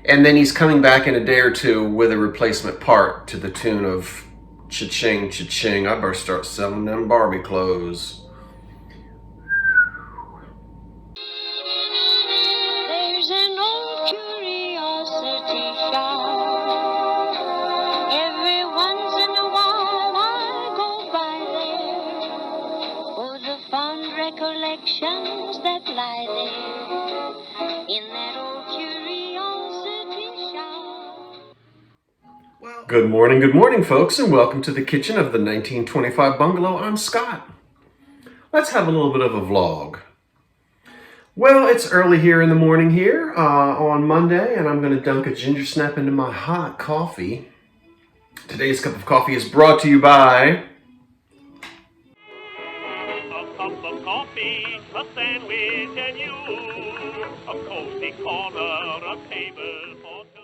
And then he's coming back in a day or two with a replacement part to the tune of cha-ching, cha-ching. I better start selling them Barbie clothes. There's an old curiosity shop. Every once in a while I go by there for the fond recollections that lie there in that old curiosity shop. Good morning, folks, and welcome to the kitchen of the 1925 bungalow. I'm Scott. Let's have a little bit of a vlog. Well, it's early here in the morning here on Monday, and I'm going to dunk a ginger snap into my hot coffee. Today's cup of coffee is brought to you by... A cup of coffee, a sandwich, and you. A cozy corner, a table for two.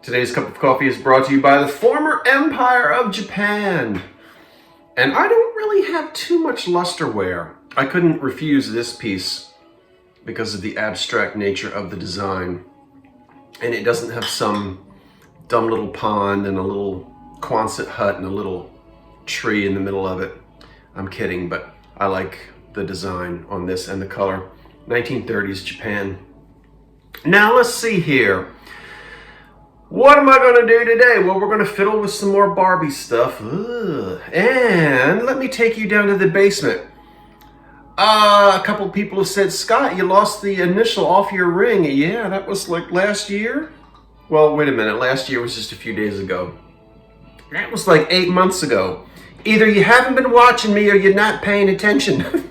Today's cup of coffee is brought to you by the former Empire of Japan. And I don't really have too much lusterware. I couldn't refuse this piece because of the abstract nature of the design. And it doesn't have some dumb little pond and a little Quonset hut and a little tree in the middle of it. I'm kidding, but I like the design on this and the color. 1930s Japan. Now let's see here. What am I going to do today? Well, we're going to fiddle with some more Barbie stuff. Ugh. And let me take you down to the basement. A couple people have said, Scott, you lost the initial off your ring. Yeah, that was like last year. Well, wait a minute. Last year was just a few days ago. That was like 8 months ago. Either you haven't been watching me or you're not paying attention.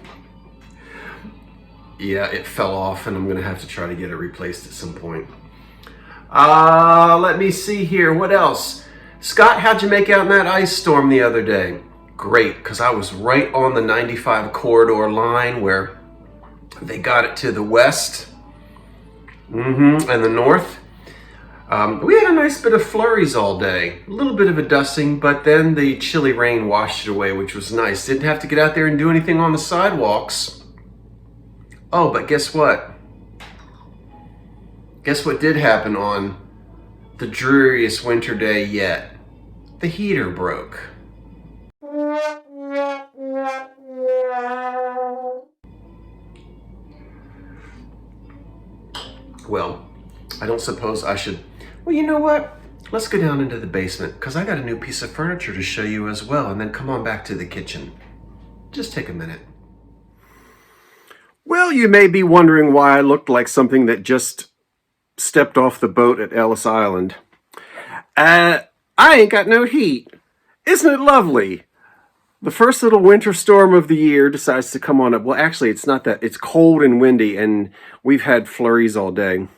Yeah, it fell off and I'm going to have to try to get it replaced at some point. Let me see here. What else? Scott, how'd you make out in that ice storm the other day? Great, because I was right on the 95 corridor line where they got it to the west and the north. We had a nice bit of flurries all day. A little bit of a dusting, but then the chilly rain washed it away, which was nice. Didn't have to get out there and do anything on the sidewalks. Oh, but guess what? Guess what did happen on the dreariest winter day yet? The heater broke. Well, I don't suppose I should... Well, you know what? Let's go down into the basement, because I got a new piece of furniture to show you as well, and then come on back to the kitchen. Just take a minute. Well, you may be wondering why I looked like something that just stepped off the boat at Ellis Island. I ain't got no heat. Isn't it lovely? The first little winter storm of the year decides to come on up. Well, actually, it's not that. It's cold and windy, and we've had flurries all day.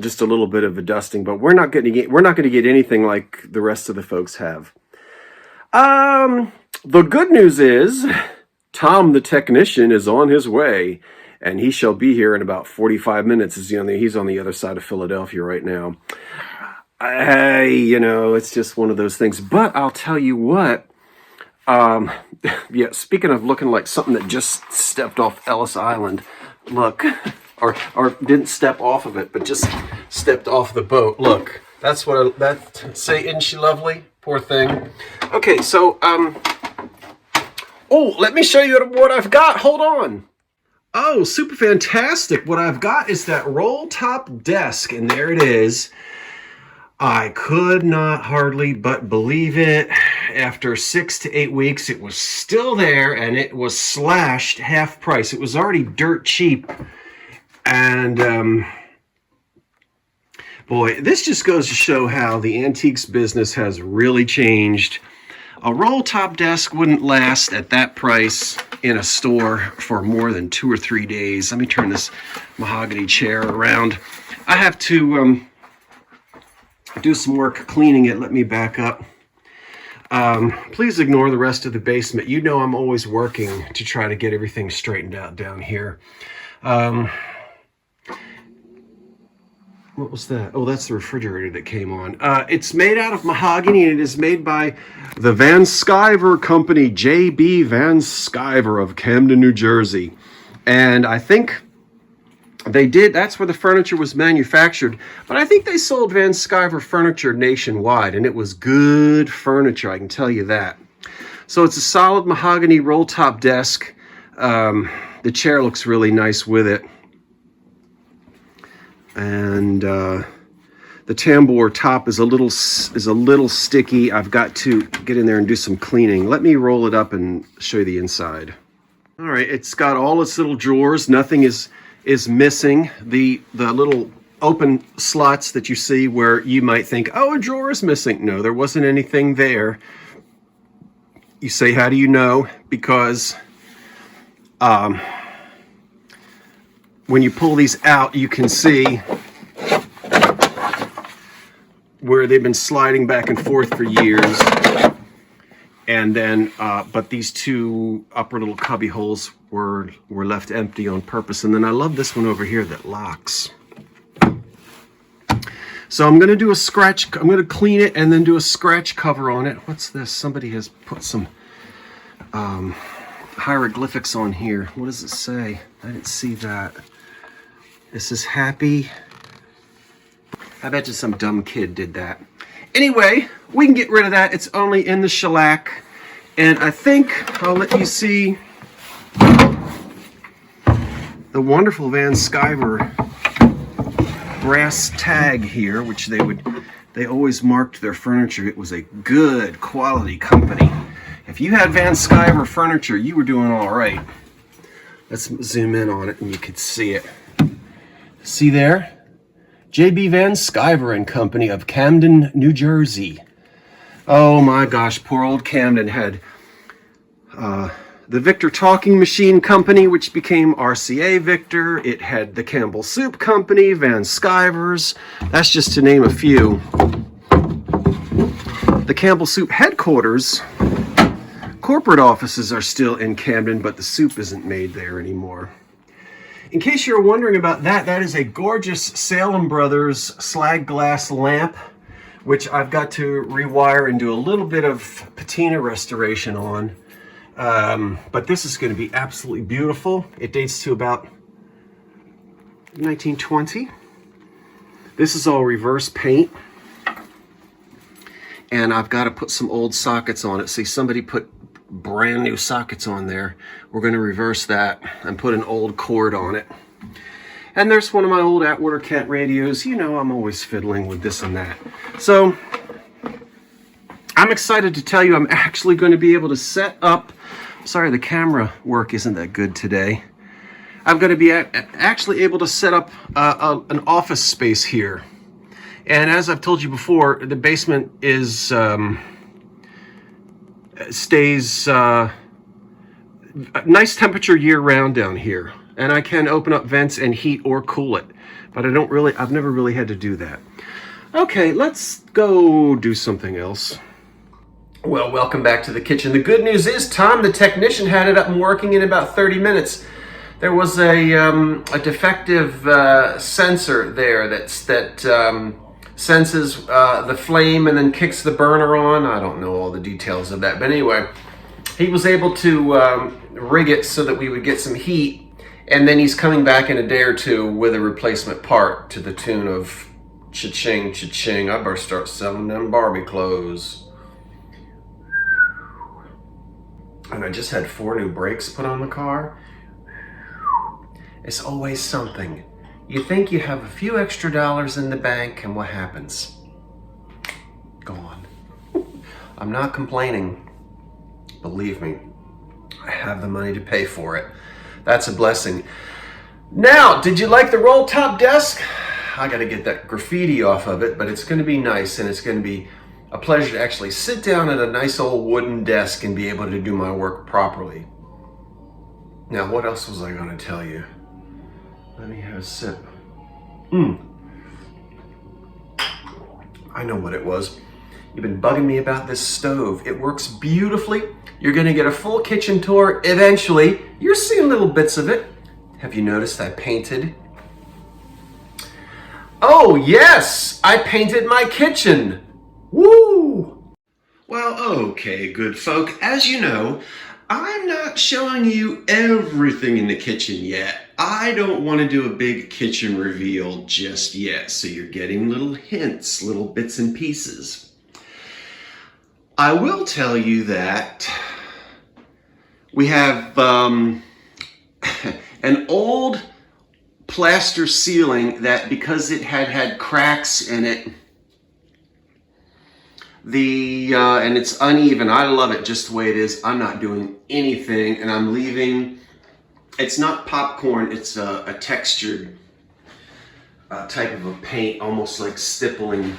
Just a little bit of a dusting, but we're not going to get anything like the rest of the folks have. The good news is Tom the technician is on his way, and he shall be here in about 45 minutes. He's on the other side of Philadelphia right now. It's just one of those things. But I'll tell you what. Yeah, speaking of looking like something that just stepped off Ellis Island, look, or didn't step off of it, but just stepped off the boat. Look, that's what say, isn't she lovely? Poor thing. Okay, so, oh, let me show you what I've got. Hold on. Oh, super fantastic. What I've got is that roll top desk, and there it is. I could not hardly but believe it. After 6 to 8 weeks, it was still there, and it was slashed half price. It was already dirt cheap. And, boy, this just goes to show how the antiques business has really changed. A roll top desk wouldn't last at that price in a store for more than 2 or 3 days. Let me turn this mahogany chair around. I have to do some work cleaning it. Let me back up. Please ignore the rest of the basement. You know I'm always working to try to get everything straightened out down here. What was that? Oh, that's the refrigerator that came on. It's made out of mahogany, and it is made by the Van Sciver Company, J.B. Van Sciver of Camden, New Jersey. And I think They did. That's where the furniture was manufactured. But I think they sold Van Sciver furniture nationwide, and it was good furniture, I can tell you that. So it's a solid mahogany roll-top desk. The chair looks really nice with it. And the tambour top is a little sticky. I've got to get in there and do some cleaning. Let me roll it up and show you the inside. All right, it's got all its little drawers. Nothing is missing. The little open slots that you see where you might think, oh, a drawer is missing. No, there wasn't anything there. You say, how do you know? Because when you pull these out, you can see where they've been sliding back and forth for years. And then, but these two upper little cubby holes were left empty on purpose. And then I love this one over here that locks. So I'm going to do a scratch. I'm going to clean it and then do a scratch cover on it. What's this? Somebody has put some hieroglyphics on here. What does it say? I didn't see that. It says happy. I bet you some dumb kid did that. Anyway, we can get rid of that. It's only in the shellac. And I think I'll let you see the wonderful Van Sciver brass tag here, which they always marked their furniture. It was a good quality company. If you had Van Sciver furniture, you were doing all right. Let's zoom in on it and you could see it. See there? J.B. Van Sciver and Company of Camden, New Jersey. Oh my gosh, poor old Camden had the Victor Talking Machine Company, which became RCA Victor. It had the Campbell Soup Company, Van Sciver's. That's just to name a few. The Campbell Soup headquarters, corporate offices are still in Camden, but the soup isn't made there anymore. In case you're wondering about that, that is a gorgeous Salem Brothers slag glass lamp, which I've got to rewire and do a little bit of patina restoration on. But this is going to be absolutely beautiful. It dates to about 1920. This is all reverse paint. And I've got to put some old sockets on it. See, somebody put brand new sockets on there. We're going to reverse that and put an old cord on it. And there's one of my old Atwater Kent radios. You know, I'm always fiddling with this and that. So I'm excited to tell you I'm actually going to be able to set up. Sorry, the camera work isn't that good today. I'm going to be actually able to set up an office space here. And as I've told you before, the basement is stays nice temperature year-round down here, and I can open up vents and heat or cool it, but I've never really had to do that. Okay, let's go do something else. Well, welcome back to the kitchen. The good news is Tom, the technician, had it up and working in about 30 minutes. There was a defective sensor there that senses the flame and then kicks the burner on. I don't know all the details of that, but anyway, he was able to rig it so that we would get some heat, and then he's coming back in a day or two with a replacement part to the tune of cha-ching, cha-ching. I better start selling them Barbie clothes. And I just had 4 new brakes put on the car. It's always something. You think you have a few extra dollars in the bank, and what happens? Gone. I'm not complaining. Believe me, I have the money to pay for it. That's a blessing. Now, did you like the roll top desk? I got to get that graffiti off of it, but it's going to be nice, and it's going to be a pleasure to actually sit down at a nice old wooden desk and be able to do my work properly. Now, what else was I going to tell you? Let me have a sip. I know what it was. You've been bugging me about this stove. It works beautifully. You're going to get a full kitchen tour eventually. You're seeing little bits of it. Have you noticed I painted? Oh, yes! I painted my kitchen. Woo! Well, okay, good folk. As you know, I'm not showing you everything in the kitchen yet. I don't want to do a big kitchen reveal just yet, so you're getting little hints, little bits and pieces. I will tell you that we have an old plaster ceiling that, because it had cracks in it, and it's uneven. I love it just the way it is. I'm not doing anything, and I'm leaving. It's not popcorn. It's a textured type of a paint, almost like stippling.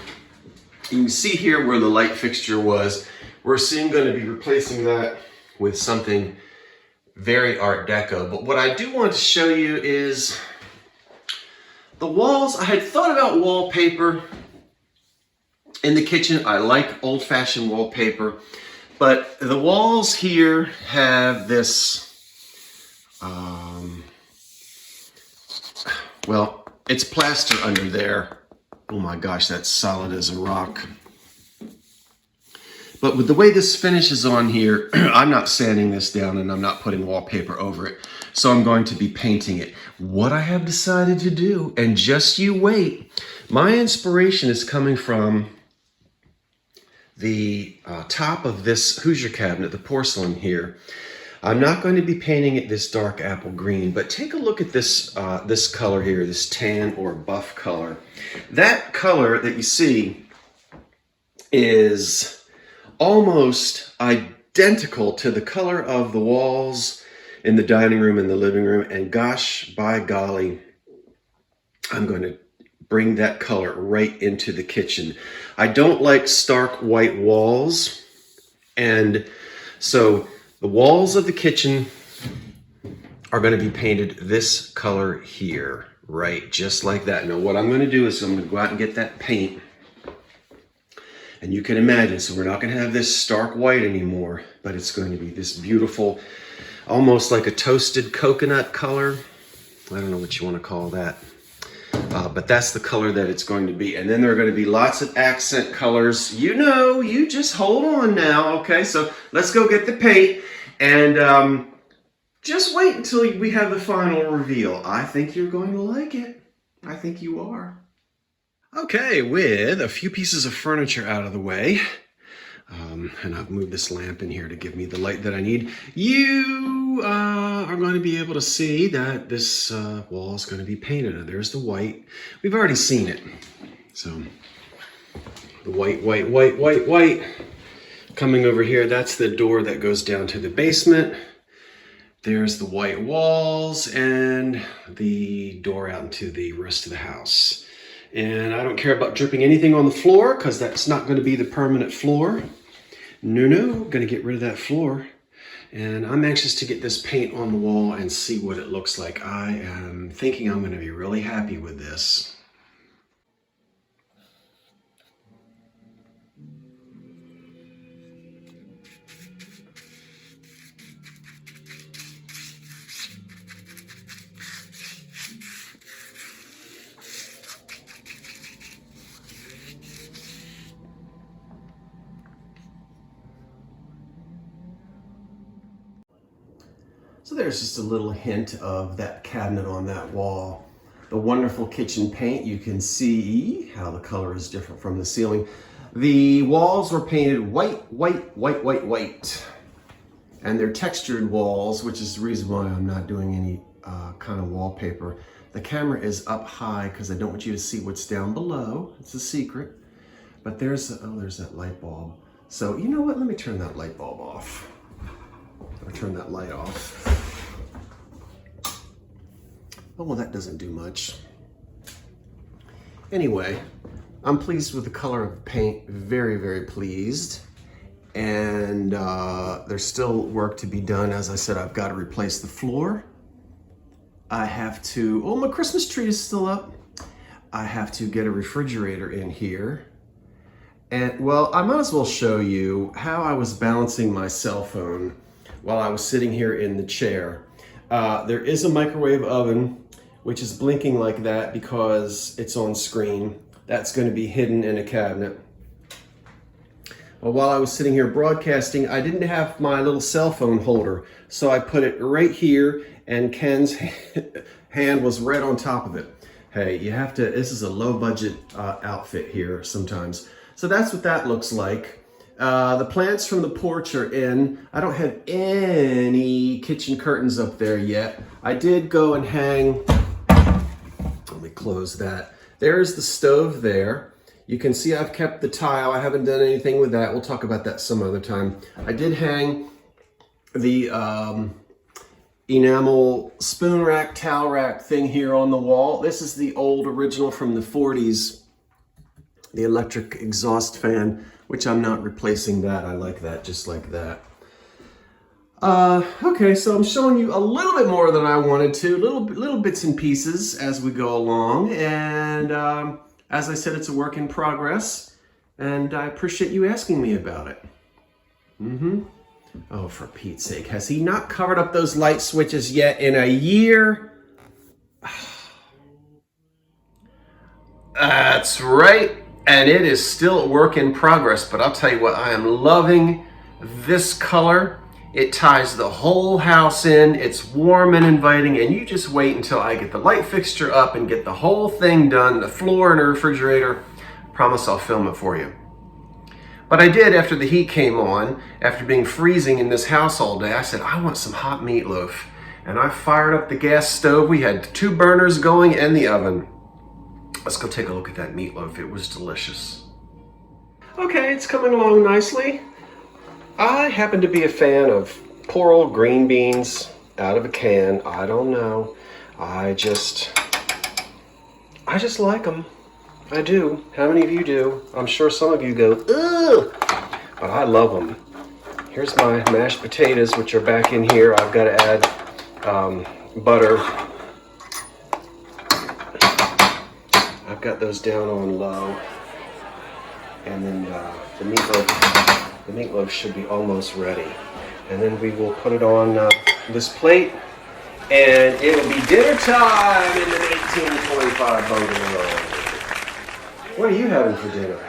You can see here where the light fixture was. We're soon going to be replacing that with something very Art Deco. But what I do want to show you is the walls. I had thought about wallpaper in the kitchen. I like old-fashioned wallpaper, but the walls here have this, well, it's plaster under there. Oh my gosh, that's solid as a rock. But with the way this finishes on here, I'm not sanding this down and I'm not putting wallpaper over it. So I'm going to be painting it. What I have decided to do, and just you wait, my inspiration is coming from the top of this Hoosier cabinet, the porcelain here. I'm not going to be painting it this dark apple green, but take a look at this this color here, this tan or buff color. That color that you see is almost identical to the color of the walls in the dining room and the living room. And gosh, by golly, I'm going to bring that color right into the kitchen. I don't like stark white walls, and so the walls of the kitchen are going to be painted this color here, right? Just like that. Now what I'm going to do is I'm going to go out and get that paint. And you can imagine, so we're not going to have this stark white anymore, but it's going to be this beautiful, almost like a toasted coconut color. I don't know what you want to call that. But that's the color that it's going to be. And then there are going to be lots of accent colors. You know, you just hold on now, okay? So let's go get the paint and just wait until we have the final reveal. I think you're going to like it. I think you are. Okay, with a few pieces of furniture out of the way, and I've moved this lamp in here to give me the light that I need, you are going to be able to see that this wall is going to be painted. And there's the white. We've already seen it. So the white. Coming over here, that's the door that goes down to the basement. There's the white walls and the door out into the rest of the house. And I don't care about dripping anything on the floor because that's not going to be the permanent floor. No, I'm going to get rid of that floor. And I'm anxious to get this paint on the wall and see what it looks like. I am thinking I'm going to be really happy with this. So there's just a little hint of that cabinet on that wall. The wonderful kitchen paint, you can see how the color is different from the ceiling. The walls were painted white. And they're textured walls, which is the reason why I'm not doing any kind of wallpaper. The camera is up high because I don't want you to see what's down below. It's a secret. But there's that light bulb. So you know what, let me turn that light bulb off. Or turn that light off. Oh, well, that doesn't do much. Anyway, I'm pleased with the color of the paint. Very pleased. And there's still work to be done. As I said, I've got to replace the floor. I have to, oh, my Christmas tree is still up. I have to get a refrigerator in here. And well, I might as well show you how I was balancing my cell phone while I was sitting here in the chair. There is a microwave oven, which is blinking like that because it's on screen. That's going to be hidden in a cabinet. while I was sitting here broadcasting, I didn't have my little cell phone holder. So I put it right here, and Ken's hand was right on top of it. Hey, you have to, this is a low budget outfit here sometimes. So that's what that looks like. The plants from the porch are in. I don't have any kitchen curtains up there yet. I did go and hang, let me close that. There's the stove there. You can see I've kept the tile. I haven't done anything with that. We'll talk about that some other time. I did hang the enamel spoon rack, towel rack thing here on the wall. This is the old original from the 40s, the electric exhaust fan, which I'm not replacing that. I like that just like that. Okay, so I'm showing you a little bit more than I wanted to, little bits and pieces as we go along. And as I said, it's a work in progress, and I appreciate you asking me about it. Oh, for Pete's sake, has he not covered up those light switches yet in a year? That's right, and it is still a work in progress, but I'll tell you what, I am loving this color. It ties the whole house in, it's warm and inviting, and you just wait until I get the light fixture up and get the whole thing done, the floor and the refrigerator. Promise I'll film it for you. But I did, after the heat came on, after being freezing in this house all day, I said, I want some hot meatloaf. And I fired up the gas stove. We had 2 burners going and the oven. Let's go take a look at that meatloaf. It was delicious. Okay, it's coming along nicely. I happen to be a fan of poor old green beans out of a can. I don't know. I just like them. I do. How many of you do? I'm sure some of you go, ugh! But I love them. Here's my mashed potatoes, which are back in here. I've got to add butter. I've got those down on low. And then the meatloaf should be almost ready. And then we will put it on this plate, and it'll be dinner time in the 1825 bungalow. What are you having for dinner?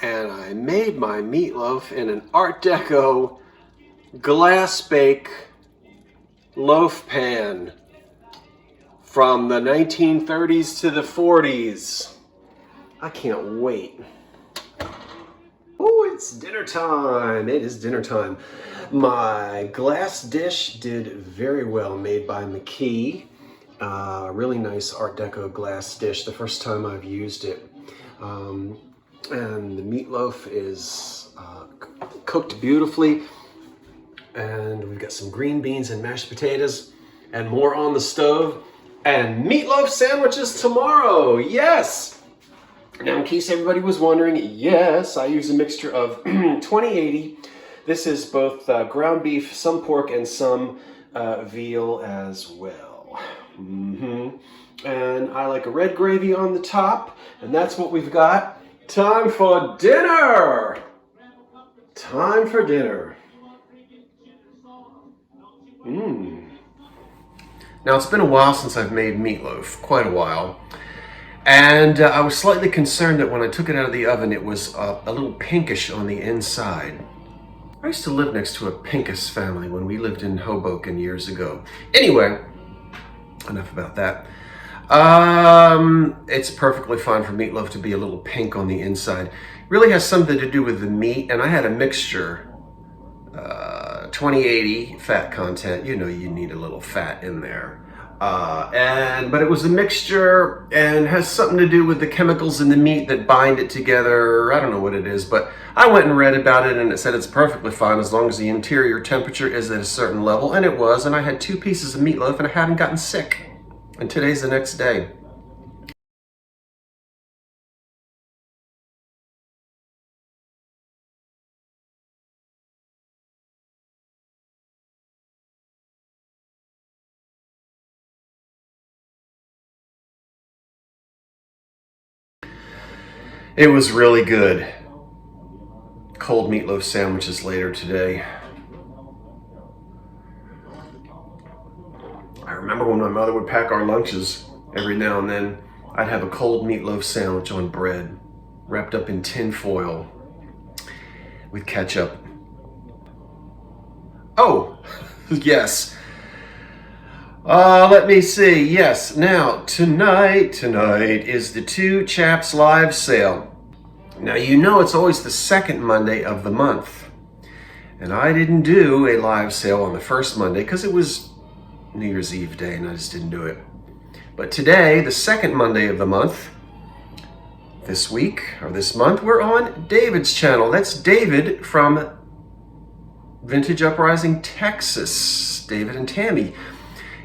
And I made my meatloaf in an Art Deco glass bake loaf pan from the 1930s to the 40s. I can't wait. Oh, it's dinner time. It is dinner time. My glass dish did very well, made by McKee. Really nice Art Deco glass dish, the first time I've used it. And the meatloaf is cooked beautifully. And we've got some green beans and mashed potatoes and more on the stove. And meatloaf sandwiches tomorrow, yes! Now, in case everybody was wondering, yes, I use a mixture of 2080. This is both ground beef, some pork, and some veal as well. And I like a red gravy on the top, and that's what we've got. Time for dinner! Time for dinner. Now, it's been a while since I've made meatloaf, quite a while. And I was slightly concerned that when I took it out of the oven, it was a little pinkish on the inside. I used to live next to a Pincus family when we lived in Hoboken years ago. Anyway, enough about that. It's perfectly fine for meatloaf to be a little pink on the inside. It really has something to do with the meat, and I had a mixture, 2080 fat content. You know you need a little fat in there. But it was a mixture and has something to do with the chemicals in the meat that bind it together. I don't know what it is, but I went and read about it, and it said it's perfectly fine as long as the interior temperature is at a certain level, and it was, and I had 2 pieces of meatloaf and I haven't gotten sick. And today's the next day. It was really good. Cold meatloaf sandwiches later today. remember when my mother would pack our lunches every now and then, I'd have a cold meatloaf sandwich on bread, wrapped up in tin foil with ketchup. Oh, yes. Let me see. Yes, now, tonight is the Two Chaps live sale. Now, you know it's always the second Monday of the month. And I didn't do a live sale on the first Monday because it was New Year's Eve day and I just didn't do it. But today, the second Monday of the month, this week, or this month, we're on David's channel. That's David from Vintage Uprising, Texas. David and Tammy.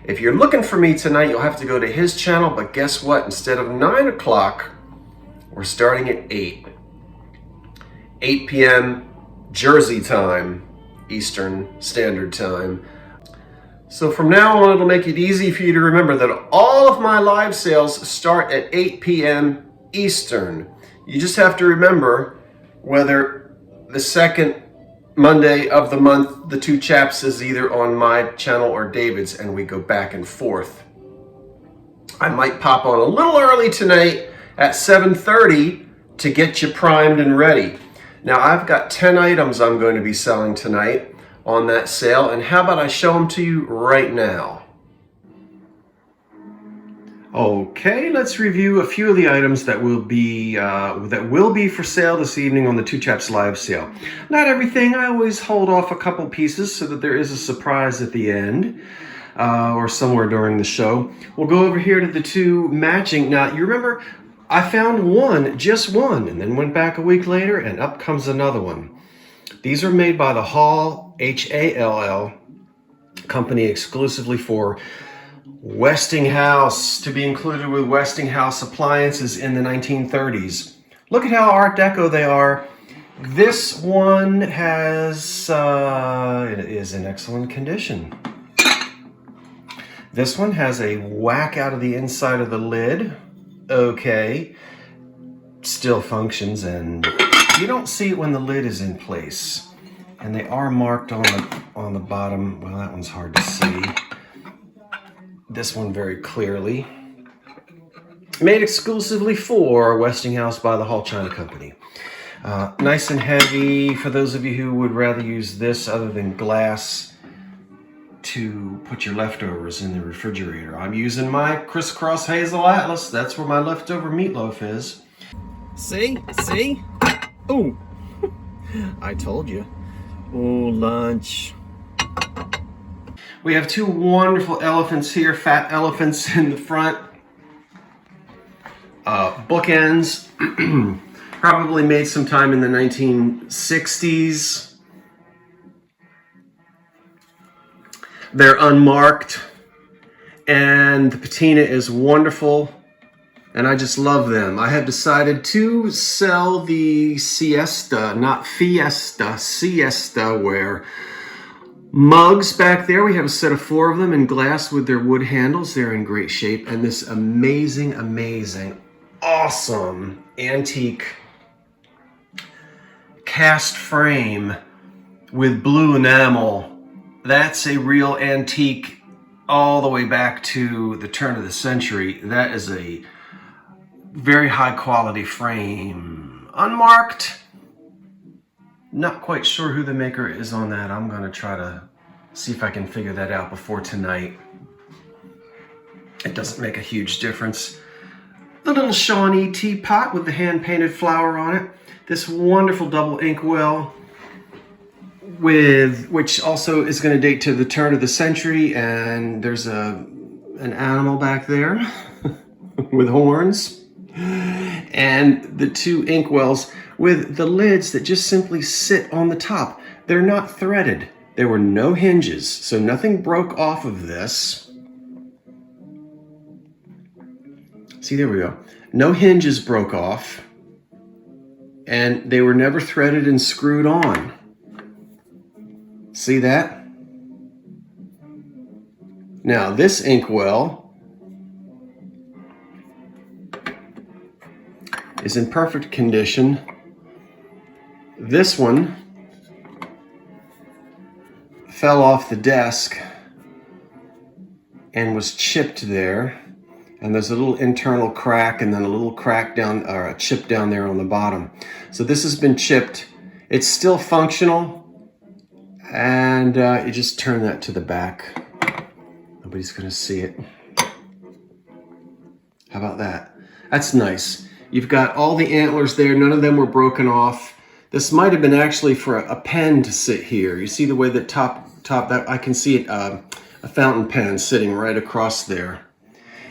If you're looking for me tonight, you'll have to go to his channel, but guess what? Instead of 9 o'clock, we're starting at 8. 8 p.m. Jersey time, Eastern Standard Time. So from now on, it'll make it easy for you to remember that all of my live sales start at 8 p.m. Eastern. You just have to remember whether the second Monday of the month, the Two Chaps is either on my channel or David's, and we go back and forth. I might pop on a little early tonight at 7:30 to get you primed and ready. Now, I've got 10 items I'm going to be selling tonight on that sale, and how about I show them to you right now? Okay, let's review a few of the items that will be for sale this evening on the Two Chaps live sale. Not everything. I always hold off a couple pieces so that there is a surprise at the end or somewhere during the show. We'll go over here to the two matching. Now, you remember I found one, just one, and then went back a week later and up comes another one. These are made by the Hall, H-A-L-L, company exclusively for Westinghouse, to be included with Westinghouse appliances in the 1930s. Look at how Art Deco they are. This one it is in excellent condition. This one has a whack out of the inside of the lid. Okay, still functions, and you don't see it when the lid is in place. And they are marked on the bottom. Well, that one's hard to see. This one very clearly. Made exclusively for Westinghouse by the Hall China Company. Nice and heavy for those of you who would rather use this other than glass to put your leftovers in the refrigerator. I'm using my Crisscross Hazel Atlas. That's where my leftover meatloaf is. See? See? Oh, I told you. Oh, lunch. We have two wonderful elephants here, fat elephants in the front. Bookends, probably made sometime in the 1960s. They're unmarked, and the patina is wonderful, and I just love them. I have decided to sell the Siesta, not Fiesta, Siesta ware mugs back there. We have a set of 4 of them in glass with their wood handles. They're in great shape. And this amazing, amazing, awesome antique cast frame with blue enamel. That's a real antique all the way back to the turn of the century. That is a very high quality frame. Unmarked. Not quite sure who the maker is on that. I'm going to try to see if I can figure that out before tonight. It doesn't make a huge difference. The little Shawnee teapot with the hand-painted flower on it. This wonderful double inkwell, which also is going to date to the turn of the century. And there's an animal back there with horns. And the 2 inkwells with the lids that just simply sit on the top. They're not threaded. There were no hinges, so nothing broke off of this. See, there we go. No hinges broke off, and they were never threaded and screwed on. See that? Now, this inkwell is in perfect condition. This one fell off the desk and was chipped there. And there's a little internal crack and then a little crack down, or a chip down there on the bottom. So this has been chipped. It's still functional. And you just turn that to the back. Nobody's gonna see it. How about that? That's nice. You've got all the antlers there. None of them were broken off. This might have been actually for a pen to sit here. You see the way the top that I can see it, a fountain pen sitting right across there.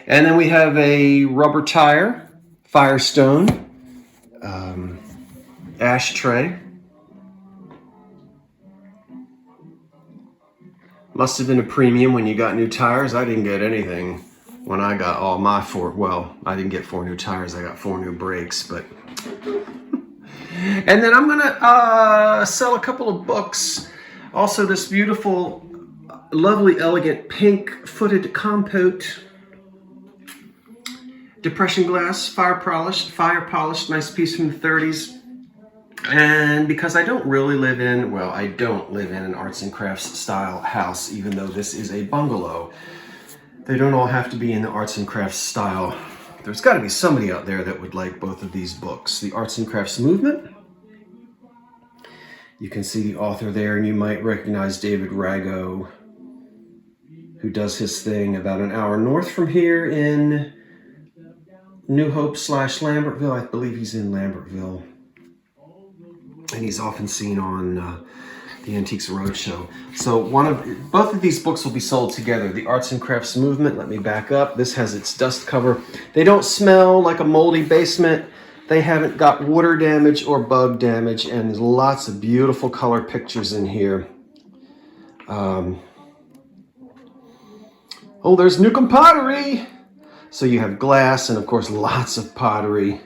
And then we have a rubber tire, Firestone, ashtray. Must have been a premium when you got new tires. I didn't get anything when I got all my I didn't get 4 new tires. I got 4 new brakes, but. And then I'm gonna sell a couple of books. Also this beautiful, lovely, elegant, pink-footed compote. Depression glass, fire polished, nice piece from the 30s. And because I don't live in an arts and crafts style house, even though this is a bungalow. They don't all have to be in the arts and crafts style. There's got to be somebody out there that would like both of these books. The Arts and Crafts Movement. You can see the author there, and you might recognize David Rago, who does his thing about an hour north from here in New Hope / Lambertville. I believe he's in Lambertville. And he's often seen on the Antiques Roadshow. So both of these books will be sold together. The Arts and Crafts Movement, let me back up. This has its dust cover. They don't smell like a moldy basement. They haven't got water damage or bug damage, and there's lots of beautiful color pictures in here. There's Newcomb pottery. So you have glass and, of course, lots of pottery.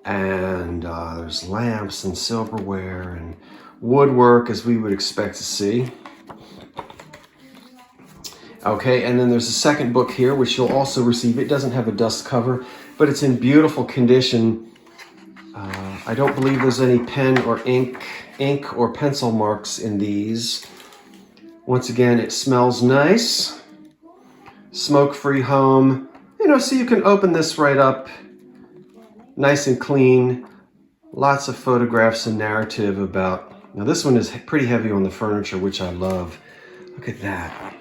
And there's lamps and silverware and woodwork, as we would expect to see. Okay, and then there's a second book here, which you'll also receive. It doesn't have a dust cover, but it's in beautiful condition. I don't believe there's any pen or ink or pencil marks in these. Once again, it smells nice. Smoke-free home. So you can open this right up. Nice and clean. Lots of photographs and narrative about... Now this one is pretty heavy on the furniture, which I love. Look at that.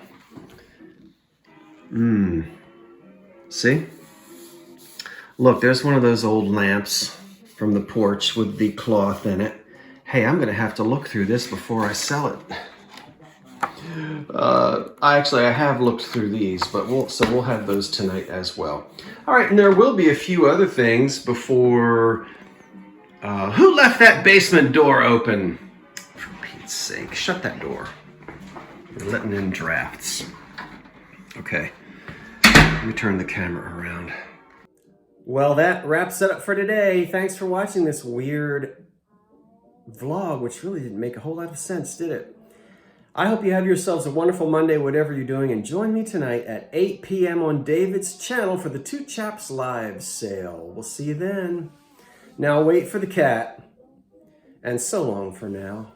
See? Look, there's one of those old lamps from the porch with the cloth in it. Hey, I'm going to have to look through this before I sell it. I have looked through these, but we'll have those tonight as well. All right, and there will be a few other things before... who left that basement door open? For Pete's sake, shut that door. You're letting in drafts. Okay, let me turn the camera around. Well, that wraps it up for today. Thanks for watching this weird vlog, which really didn't make a whole lot of sense, did it? I hope you have yourselves a wonderful Monday, whatever you're doing, and join me tonight at 8 p.m. on David's channel for the Two Chaps Live sale. We'll see you then. Now wait for the cat, and so long for now.